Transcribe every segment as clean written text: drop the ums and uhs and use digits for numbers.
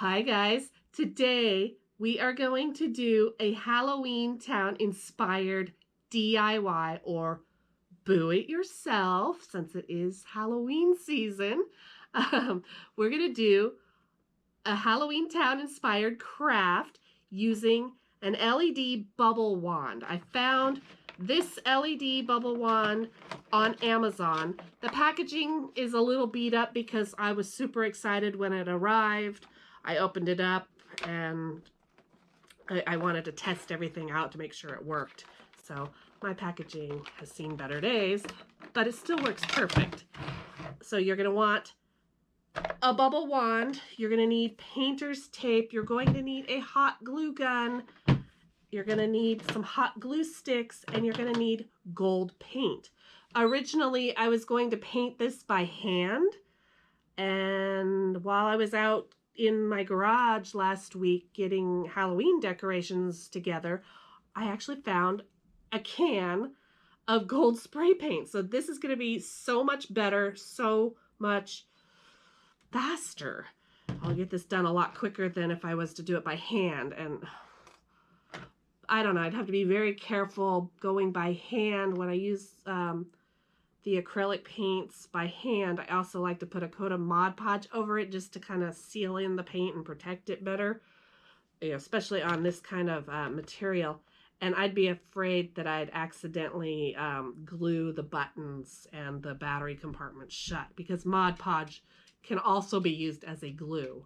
Hi guys, today we are going to do a Halloweentown inspired DIY or boo it yourself since it is Halloween season. We're going to do a Halloweentown inspired craft using an LED bubble wand. I found this LED bubble wand on Amazon. The packaging is a little beat up because I was super excited when it arrived. I opened it up and I wanted to test everything out to make sure it worked. So my packaging has seen better days, but it still works perfect. So you're going to want a bubble wand. You're going to need painter's tape. You're going to need a hot glue gun. You're going to need some hot glue sticks, and you're going to need gold paint. Originally, I was going to paint this by hand, and while I was out in my garage last week getting Halloween decorations together, I actually found a can of gold spray paint. So this is going to be so much better, so much faster. I'll get this done a lot quicker than if I was to do it by hand. And I don't know, I'd have to be very careful going by hand when I use the acrylic paints by hand. I also like to put a coat of Mod Podge over it just to kind of seal in the paint and protect it better, you know, especially on this kind of material. And I'd be afraid that I'd accidentally glue the buttons and the battery compartment shut because Mod Podge can also be used as a glue.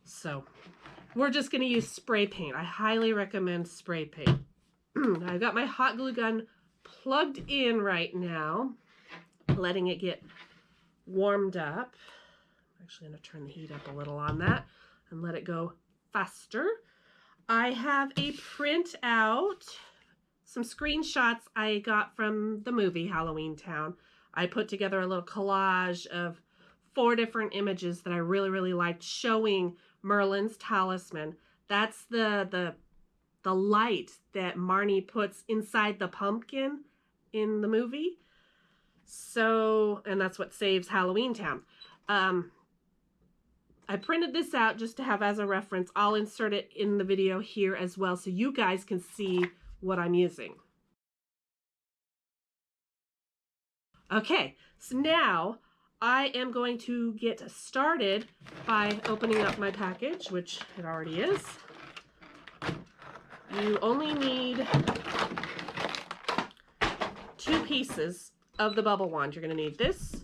So we're just going to use spray paint. I highly recommend spray paint. I've got my hot glue gun plugged in right now, letting it get warmed up. I'm actually going to turn the heat up a little on that and let it go faster. I have a printout, some screenshots I got from the movie Halloweentown. I put together a little collage of 4 different images that I really liked showing Merlin's Talisman. That's the light that Marnie puts inside the pumpkin in the movie. So, and that's what saves Halloweentown. I printed this out just to have as a reference. I'll insert it in the video here as well so you guys can see what I'm using. Okay, so now I am going to get started by opening up my package, which it already is. You only need 2 pieces of the bubble wand. You're going to need this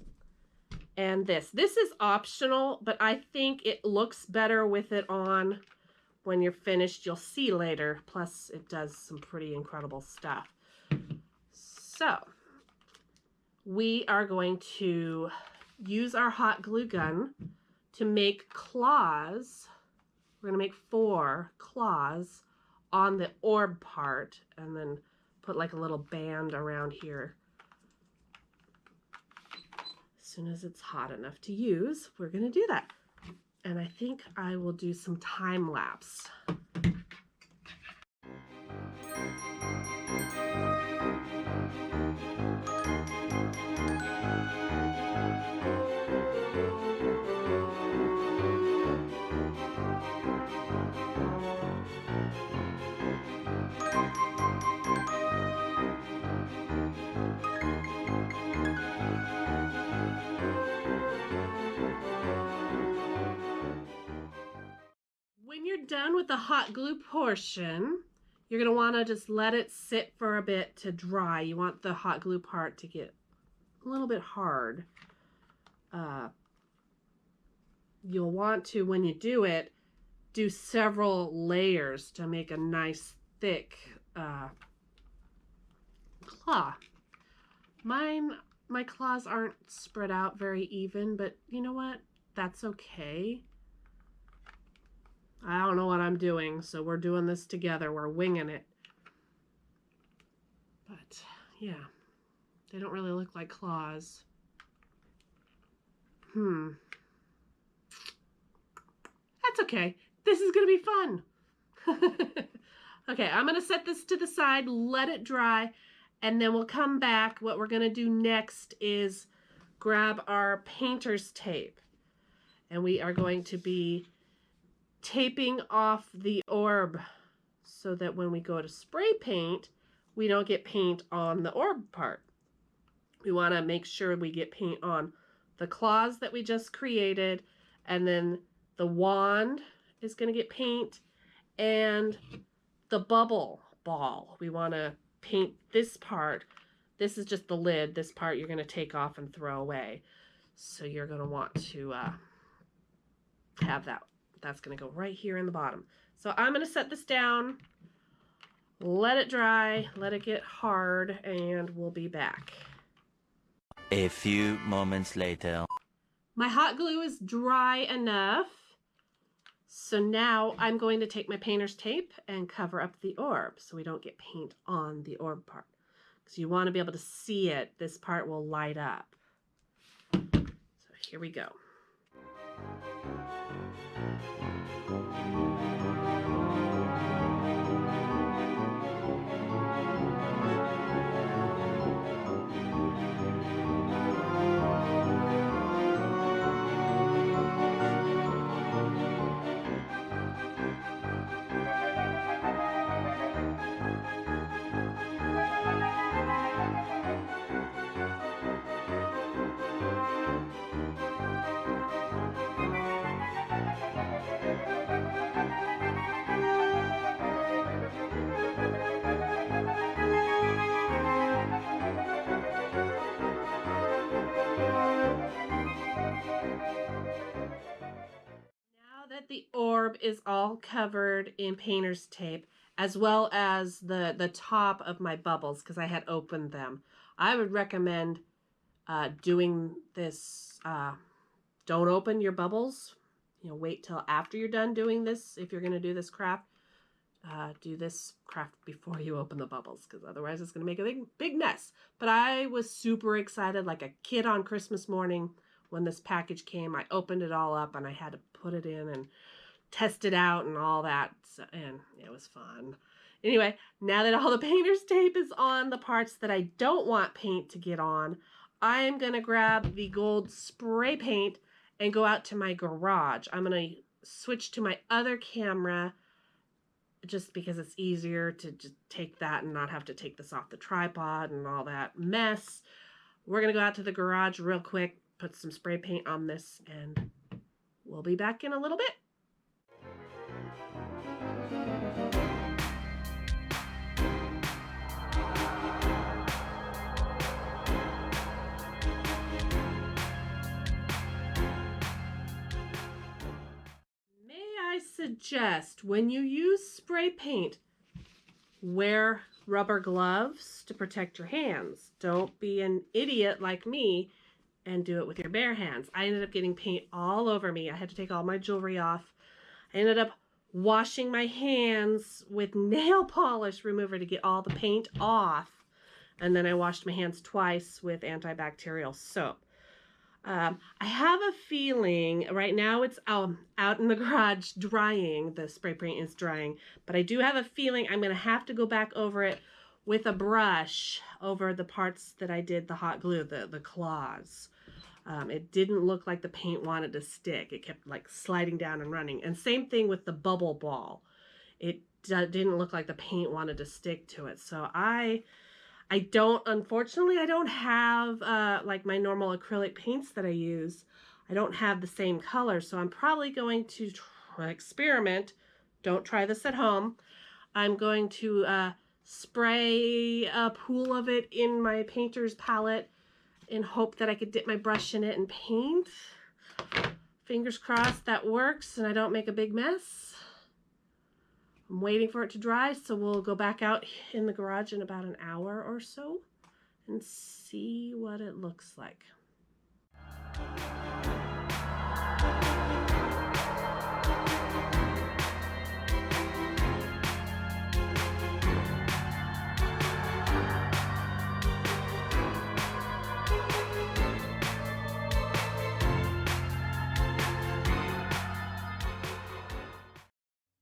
and this. This is optional, but I think it looks better with it on when you're finished. You'll see later. Plus, it does some pretty incredible stuff. So, we are going to use our hot glue gun to make claws. We're going to make 4 claws on the orb part and then put like a little band around here. As soon as it's hot enough to use, we're going to do that. And I think I will do some time lapse. When you're done with the hot glue portion, you're going to want to just let it sit for a bit to dry. You want the hot glue part to get a little bit hard. You'll want to, when you do it, do several layers to make a nice thick claw. My claws aren't spread out very even, but you know what? That's okay. I don't know what I'm doing, so we're doing this together. We're winging it. But, yeah, they don't really look like claws. That's okay. This is going to be fun. Okay, I'm going to set this to the side, let it dry, and then we'll come back. What we're going to do next is grab our painter's tape. And we are going to be taping off the orb so that when we go to spray paint, we don't get paint on the orb part. We want to make sure we get paint on the claws that we just created, and then the wand is going to get paint, and the bubble ball. We want to paint this part. This is just the lid. This part you're going to take off and throw away. So you're going to want to have that. That's going to go right here in the bottom. So I'm going to set this down, let it dry, let it get hard, and we'll be back. A few moments later. My hot glue is dry enough. So now I'm going to take my painter's tape and cover up the orb so we don't get paint on the orb part. Because you want to be able to see it. This part will light up. So here we go. The orb is all covered in painter's tape, as well as the top of my bubbles, because I had opened them. I would recommend doing this. Don't open your bubbles. Wait till after you're done doing this. If you're going to do this craft, do this craft before you open the bubbles, because otherwise it's going to make a big mess. But I was super excited, like a kid on Christmas morning. When this package came, I opened it all up and I had to put it in and test it out and all that. So, and it was fun. Anyway, now that all the painter's tape is on the parts that I don't want paint to get on, I'm going to grab the gold spray paint and go out to my garage. I'm going to switch to my other camera just because it's easier to just take that and not have to take this off the tripod and all that mess. We're going to go out to the garage real quick, put some spray paint on this, and we'll be back in a little bit. May I suggest, when you use spray paint, wear rubber gloves to protect your hands. Don't be an idiot like me and do it with your bare hands. I ended up getting paint all over me. I had to take all my jewelry off. I ended up washing my hands with nail polish remover to get all the paint off. And then I washed my hands twice with antibacterial soap. I have a feeling right now it's out in the garage drying. The spray paint is drying. But I do have a feeling I'm going to have to go back over it with a brush over the parts that I did the hot glue, the claws. It didn't look like the paint wanted to stick. It kept like sliding down and running. And same thing with the bubble ball. It didn't look like the paint wanted to stick to it. So unfortunately, I don't have like my normal acrylic paints that I use. I don't have the same color. So I'm probably going to experiment. Don't try this at home. I'm going to spray a pool of it in my painter's palette in hope that I could dip my brush in it and paint. Fingers crossed that works and I don't make a big mess. I'm waiting for it to dry, so we'll go back out in the garage in about an hour or so and see what it looks like.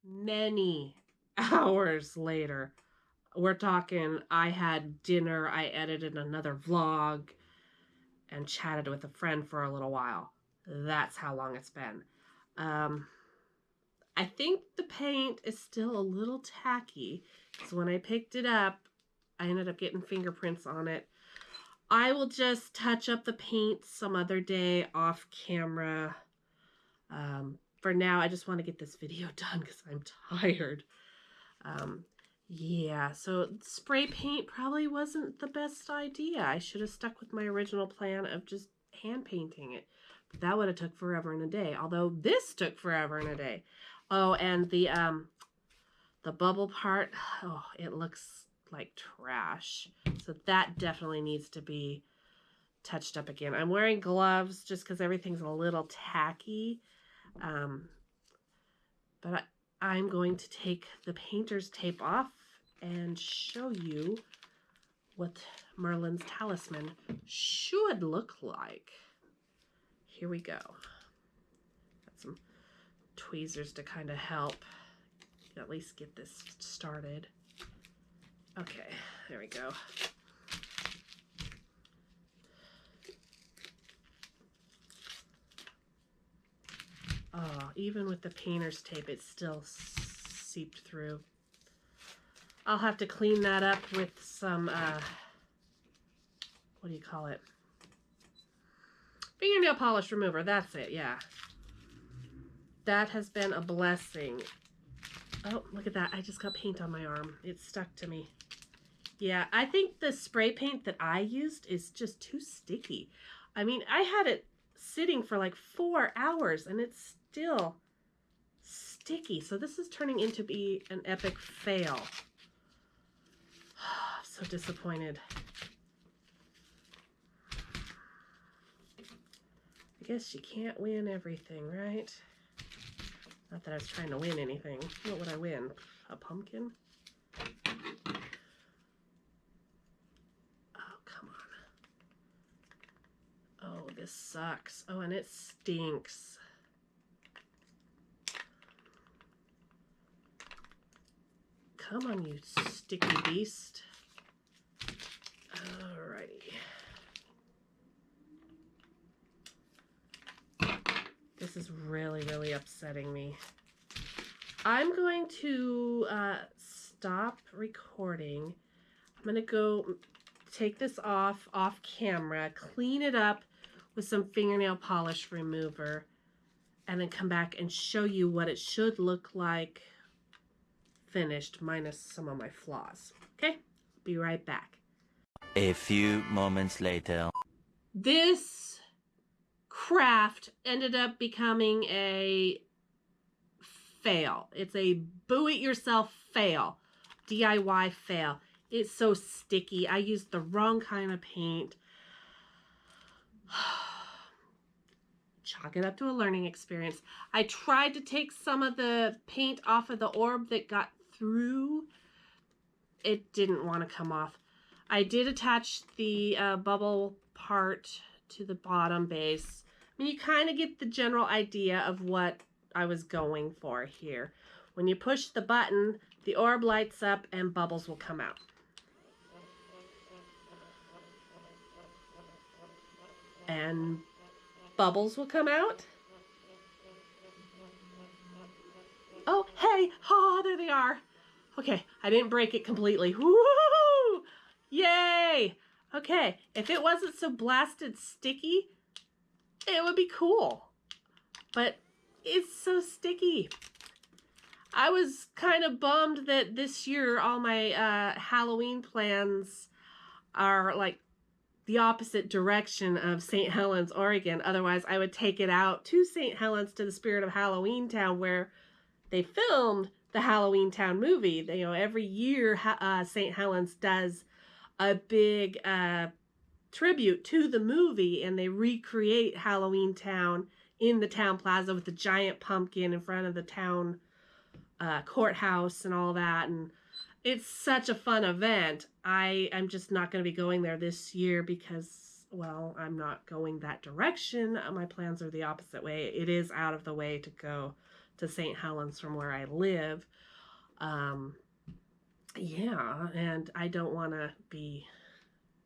Many hours later, we're talking, I had dinner, I edited another vlog, and chatted with a friend for a little while. That's how long it's been. I think the paint is still a little tacky, because when I picked it up, I ended up getting fingerprints on it. I will just touch up the paint some other day off camera. For now, I just want to get this video done because I'm tired. Yeah, so spray paint probably wasn't the best idea. I should have stuck with my original plan of just hand painting it. But that would have took forever and a day, although this took forever and a day. Oh, and the bubble part, oh, it looks like trash. So that definitely needs to be touched up again. I'm wearing gloves just because everything's a little tacky. But I'm going to take the painter's tape off and show you what Merlin's Talisman should look like. Here we go. Got some tweezers to kind of help at least get this started. Okay, there we go. Oh, even with the painter's tape, it still seeped through. I'll have to clean that up with some, what do you call it? Fingernail polish remover, that's it, yeah. That has been a blessing. Oh, look at that. I just got paint on my arm. It stuck to me. Yeah, I think the spray paint that I used is just too sticky. I mean, I had it sitting for like 4 hours and it's still sticky. So this is turning into be an epic fail. So disappointed. I guess you can't win everything, right? Not that I was trying to win anything. What would I win? A pumpkin? Oh, come on. Oh, this sucks. Oh, and it stinks. Come on, you sticky beast. Alrighty. This is really, really upsetting me. I'm going to stop recording. I'm going to go take this off camera, clean it up with some fingernail polish remover, and then come back and show you what it should look like finished, minus some of my flaws. Okay? Be right back. A few moments later. This craft ended up becoming a fail. It's a boo-it-yourself fail. DIY fail. It's so sticky. I used the wrong kind of paint. Chalk it up to a learning experience. I tried to take some of the paint off of the orb that got through. It didn't want to come off. I did attach the bubble part to the bottom base. I mean, you kind of get the general idea of what I was going for here. When you push the button, the orb lights up and bubbles will come out. And bubbles will come out. Oh, hey, oh, there they are. Okay, I didn't break it completely. Woo! Yay! Okay, if it wasn't so blasted sticky, it would be cool. But it's so sticky. I was kind of bummed that this year all my Halloween plans are like the opposite direction of St. Helens, Oregon. Otherwise, I would take it out to St. Helens, to the spirit of Halloweentown, where they filmed the Halloweentown movie. You know, every year St. Helens does a big tribute to the movie, and they recreate Halloweentown in the town plaza with the giant pumpkin in front of the town courthouse and all that. And it's such a fun event. I'm just not going to be going there this year because, well, I'm not going that direction. My plans are the opposite way. It is out of the way to go to St. Helens from where I live. Yeah, and I don't want to be,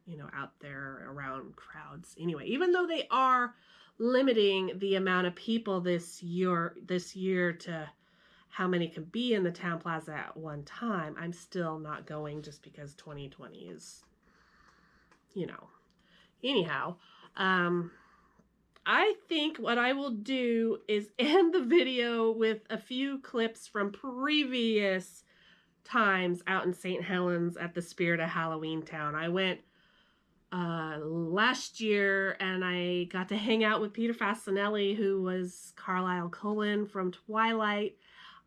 you know, out there around crowds. Anyway, even though they are limiting the amount of people this year to how many can be in the town plaza at one time, I'm still not going just because 2020 is, you know. Anyhow, I think what I will do is end the video with a few clips from previous times out in St. Helens at the Spirit of Halloweentown. I went last year and I got to hang out with Peter Fasinelli, who was Carlisle Cullen from Twilight.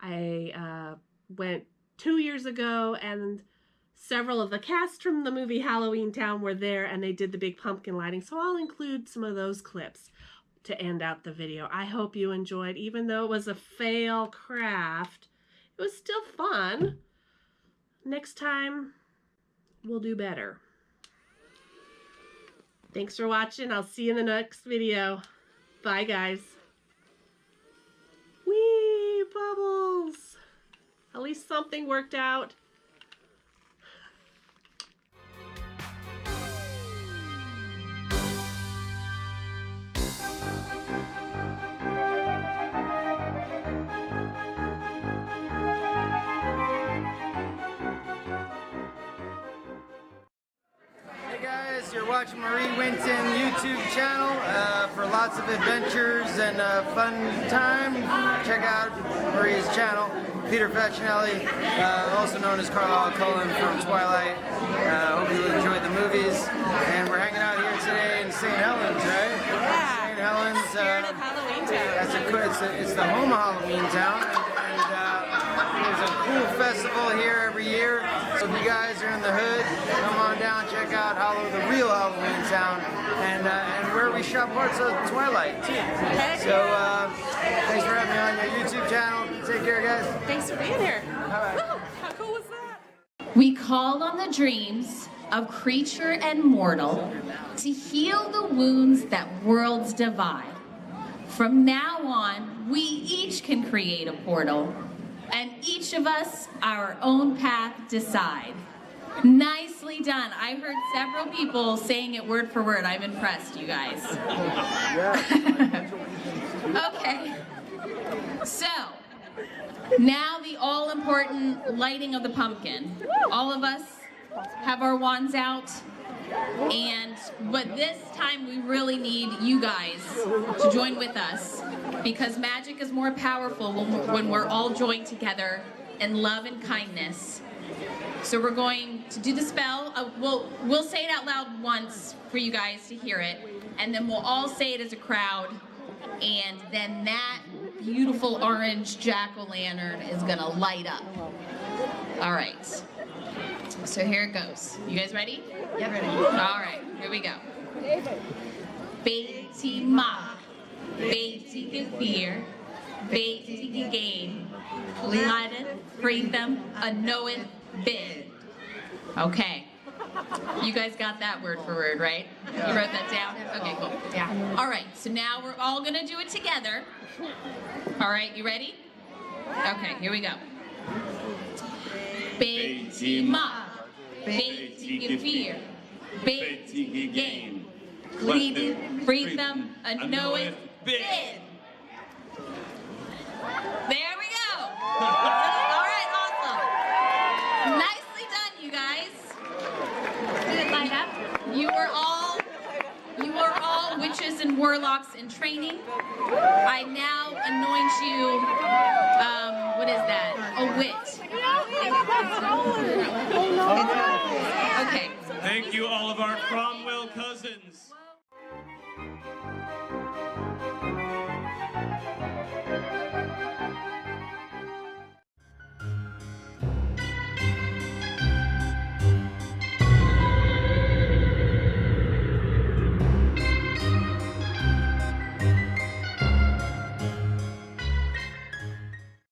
I went 2 years ago, and several of the cast from the movie Halloweentown were there, and they did the big pumpkin lighting, so I'll include some of those clips to end out the video. I hope you enjoyed. Even though it was a fail craft, it was still fun. Next time, we'll do better. Thanks for watching. I'll see you in the next video. Bye, guys. Whee! Bubbles! At least something worked out. You're watching Marie Winton YouTube channel for lots of adventures and fun time. Check out Marie's channel. Peter Fasinelli, also known as Carlisle Cullen from Twilight. Hope you enjoyed the movies. And we're hanging out here today in St. Helens, right? Yeah. St. Helens. Spirit of Halloweentown. It's the home of Halloweentown. There's a cool festival here every year. So if you guys are in the hood, come on down, check out the real Halloweentown, and where we shot parts of Twilight too. So thanks for having me on your YouTube channel. Take care, guys. Thanks for being here. Bye-bye. How cool was that? We call on the dreams of creature and mortal to heal the wounds that worlds divide. From now on, we each can create a portal, and each of us our own path decide. Nicely done. I heard several people saying it word for word. I'm impressed, you guys. Okay. So, now the all-important lighting of the pumpkin. All of us have our wands out, but this time we really need you guys to join with us, because magic is more powerful when we're all joined together in love and kindness. So we're going to do the spell. We'll say it out loud once for you guys to hear it, and then we'll all say it as a crowd, and then that beautiful orange jack-o'-lantern is gonna light up. All right. So here it goes. You guys ready? Yep, ready. All right, here we go. Beiti ma, beiti gefir, beiti gegain, leideth, freedom, a knoweth, bid. Okay. You guys got that word for word, right? You wrote that down? Okay, cool. Yeah. All right, so now we're all gonna do it together. All right, you ready? Okay, here we go. Beiti ma, beiti gefir, beiti gegain, leideth, freedom, a knoweth, bid. There we go. All right, awesome. Nicely done, you guys. Did it light up? You are all witches and warlocks in training. I now anoint you, what is that? A witch. Okay. Thank you, all of our prom